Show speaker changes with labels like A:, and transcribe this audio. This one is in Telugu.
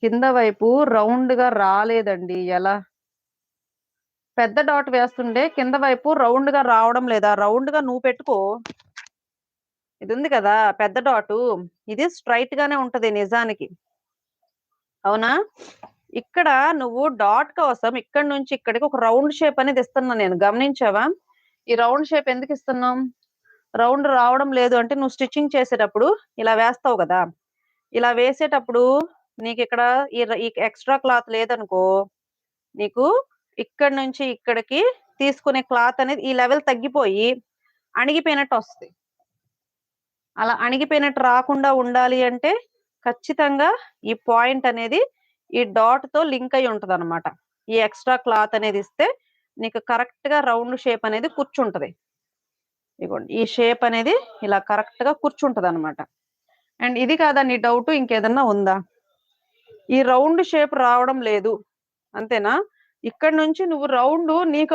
A: కింద వైపు రౌండ్ గా రాలేదండి. ఎలా? పెద్ద డాట్ వేస్తుంటే కింద వైపు రౌండ్ గా రావడం లేదా? రౌండ్ గా నువ్వు పెట్టుకో. ఇది ఉంది కదా పెద్ద డాటు. ఇది స్ట్రైట్ గానే ఉంటది నిజానికి. అవునా? ఇక్కడ నువ్వు డాట్ కోసం ఇక్కడి నుంచి ఇక్కడికి ఒక రౌండ్ షేప్ అనేది ఇస్తున్నా నేను. గమనించావా? ఈ రౌండ్ షేప్ ఎందుకు ఇస్తున్నాం? రౌండ్ రావడం లేదు అంటే నువ్వు స్టిచ్చింగ్ చేసేటప్పుడు ఇలా వేస్తావు గదా! ఇలా వేసేటప్పుడు నీకిక్కడ ఈ ఎక్స్‌ట్రా క్లాత్ లేదనుకో, నీకు ఇక్కడి నుంచి ఇక్కడికి తీసుకునే క్లాత్ అనేది ఈ లెవెల్ తగ్గిపోయి అణిగిపోయినట్టొస్తది. అలా అణిగిపోయినట్టు రాకుండా ఉండాలి అంటే ఖచ్చితంగా ఈ పాయింట్ అనేది ఈ డాట్‌తో లింక్ అయ్యి ఉంటదనమాట. ఈ ఎక్స్‌ట్రా క్లాత్ అనేది ఇస్తే నీకు కరెక్ట్‌గా రౌండ్ షేప్ అనేది కూర్చుంటది. ఇగోండి. ఈ షేప్ అనేది ఇలా కరెక్ట్‌గా కూర్చుంటదనమాట. అండ్ ఇది కాదా నీ డౌటు ఇంకేదన్నా ఉందా? ఈ రౌండ్ షేప్ రావడం లేదు. అంతేనా? ఇక్కడి నుంచి నువ్వు రౌండు నీకు